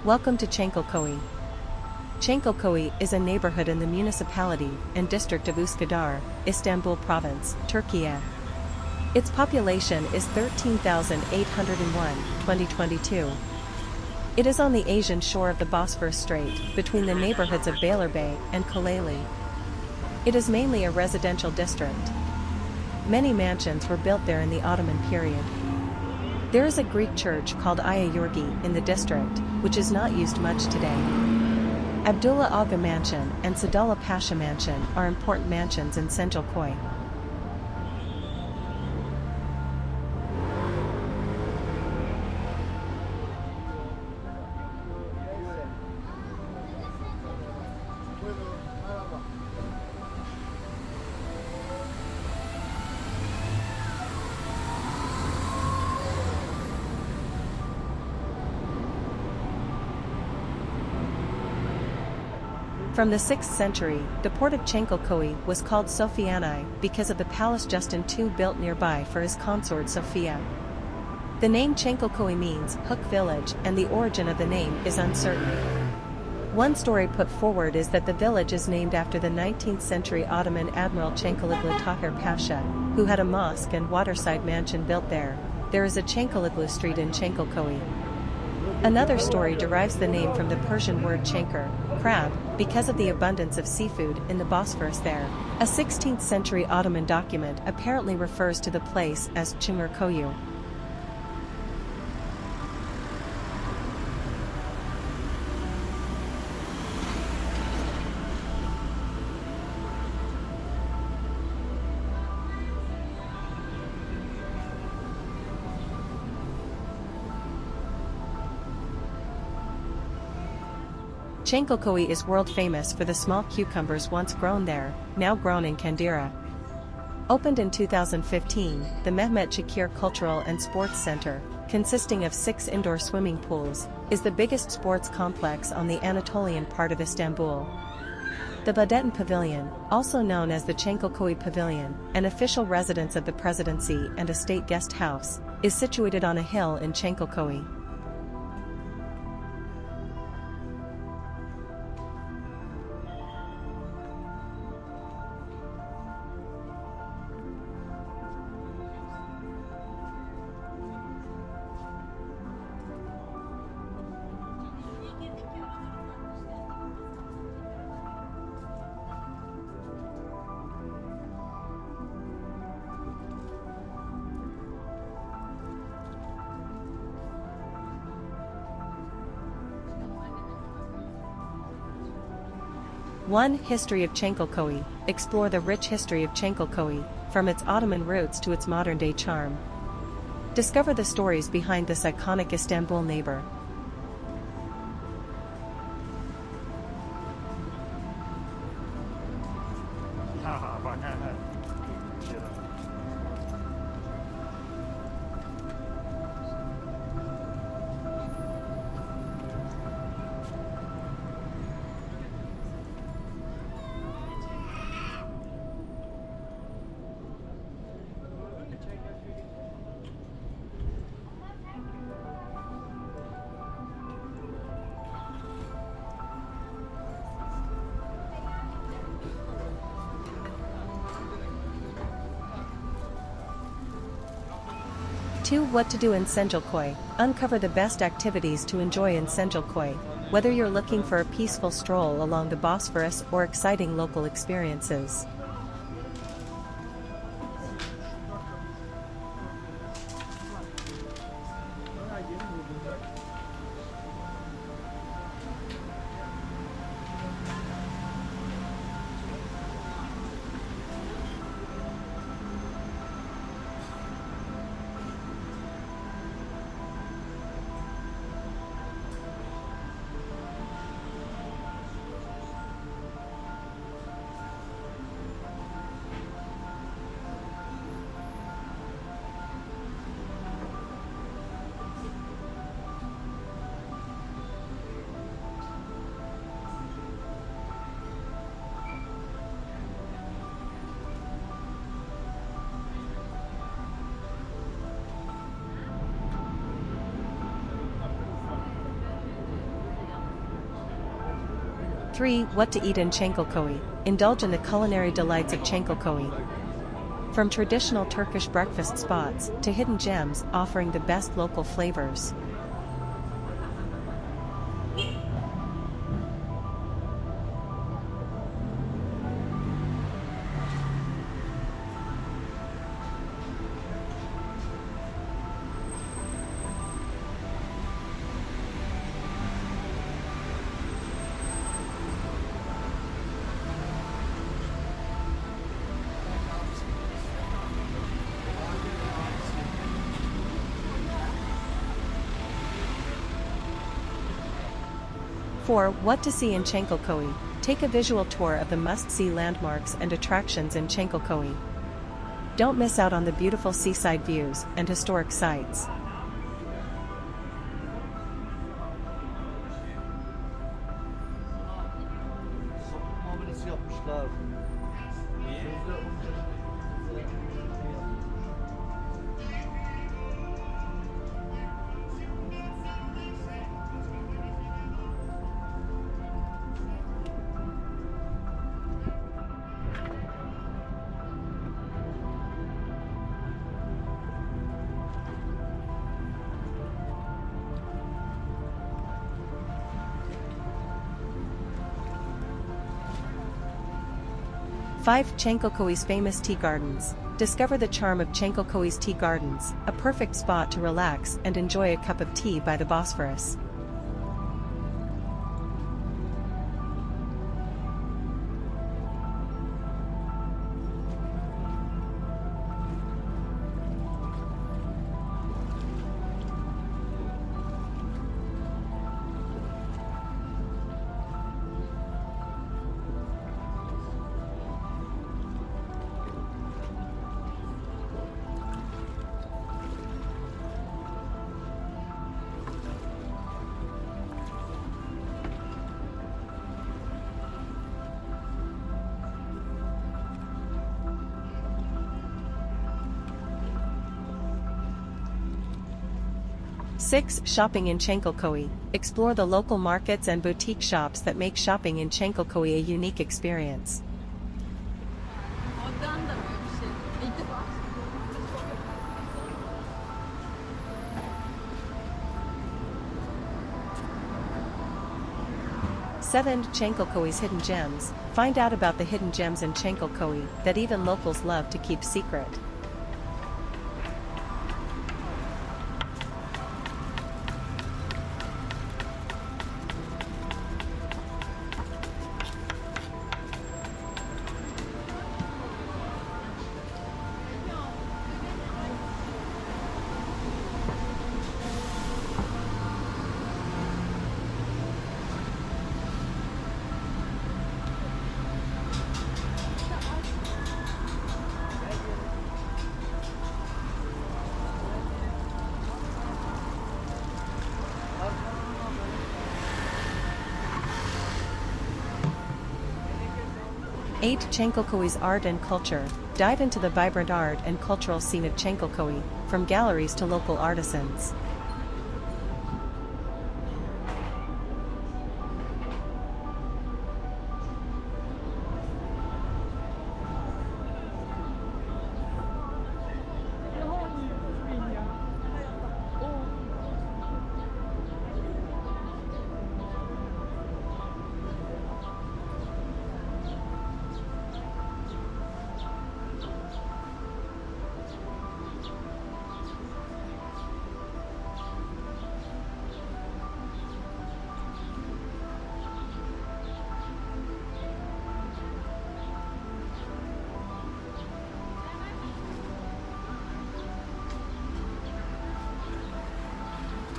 Welcome to Çengelköy. Çengelköy is a neighborhood in the municipality and district of Üsküdar, Istanbul province, Turkey. Its population is 13,801, 2022. It is on the Asian shore of the Bosphorus Strait, between the neighborhoods of Beylerbeyi and Kaleli. It is mainly a residential district. Many mansions were built there in the Ottoman period. There is a Greek church called Aya Yorgi in the district, which is not used much today. Abdullah Aga Mansion and Sadullah Pasha Mansion are important mansions in Çengelköy. From the 6th century, the port of Çengelköy was called Sofiani because of the palace Justin II built nearby for his consort Sophia. The name Çengelköy means hook village, and the origin of the name is uncertain. One story put forward is that the village is named after the 19th century Ottoman Admiral Çengelköy Tahir Pasha, who had a mosque and waterside mansion built there. There is a Çengelköy street in Çengelköy. Another story derives the name from the Persian word çenker, crab, because of the abundance of seafood in the Bosphorus there. A 16th century Ottoman document apparently refers to the place as Çengelköy. Çengelköy is world famous for the small cucumbers once grown there, now grown in Kandira. Opened in 2015, the Mehmet Çakir Cultural and Sports Center, consisting of 6 indoor swimming pools, is the biggest sports complex on the Anatolian part of Istanbul. The Badetin Pavilion, also known as the Çengelköy Pavilion, an official residence of the presidency and a state guest house, is situated on a hill in Çengelköy. One History of Çengelköy. Explore the rich history of Çengelköy, from its Ottoman roots to its modern-day charm. Discover the stories behind this iconic Istanbul neighbor. What to do in Çengelköy. Uncover the best activities to enjoy in Çengelköy, whether you're looking for a peaceful stroll along the Bosphorus or exciting local experiences. 3. What to eat in Çengelköy. Indulge in the culinary delights of Çengelköy. From traditional Turkish breakfast spots to hidden gems offering the best local flavors. For what to see in Çengelköy, take a visual tour of the must-see landmarks and attractions in Çengelköy. Don't miss out on the beautiful seaside views and historic sites. Five Çengelköy's famous tea gardens. Discover the charm of Çengelköy's tea gardens, a perfect spot to relax and enjoy a cup of tea by the Bosphorus. Six. Shopping in Çengelköy. Explore the local markets and boutique shops that make shopping in Çengelköy a unique experience. Seven. Çengelköy's hidden gems. Find out about the hidden gems in Çengelköy that even locals love to keep secret. Eight. Çengelköy's art and culture. Dive into the vibrant art and cultural scene of Çengelköy, from galleries to local artisans.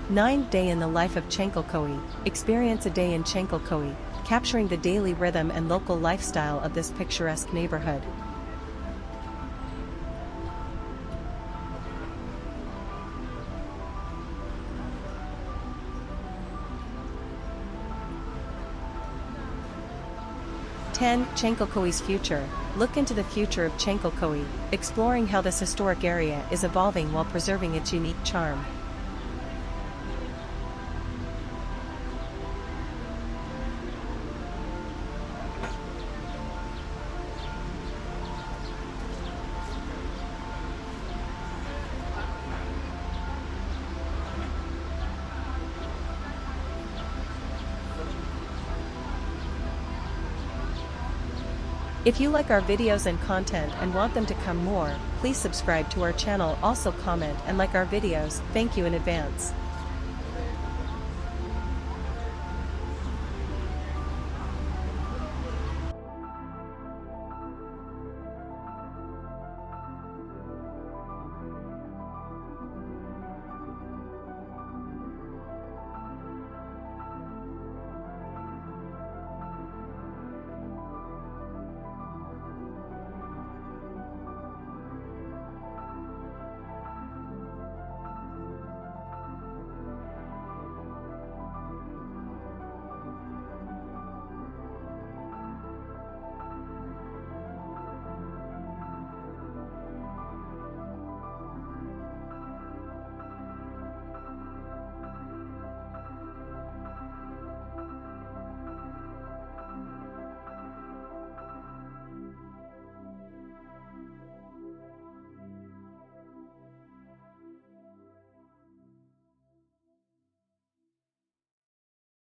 Nine. Day in the life of Çengelköy. Experience a day in Çengelköy, capturing the daily rhythm and local lifestyle of this picturesque neighborhood. Ten. Çengelköy's future. Look into the future of Çengelköy, exploring how this historic area is evolving while preserving its unique charm. If you like our videos and content and want them to come more, please subscribe to our channel. Also comment and like our videos. Thank you in advance.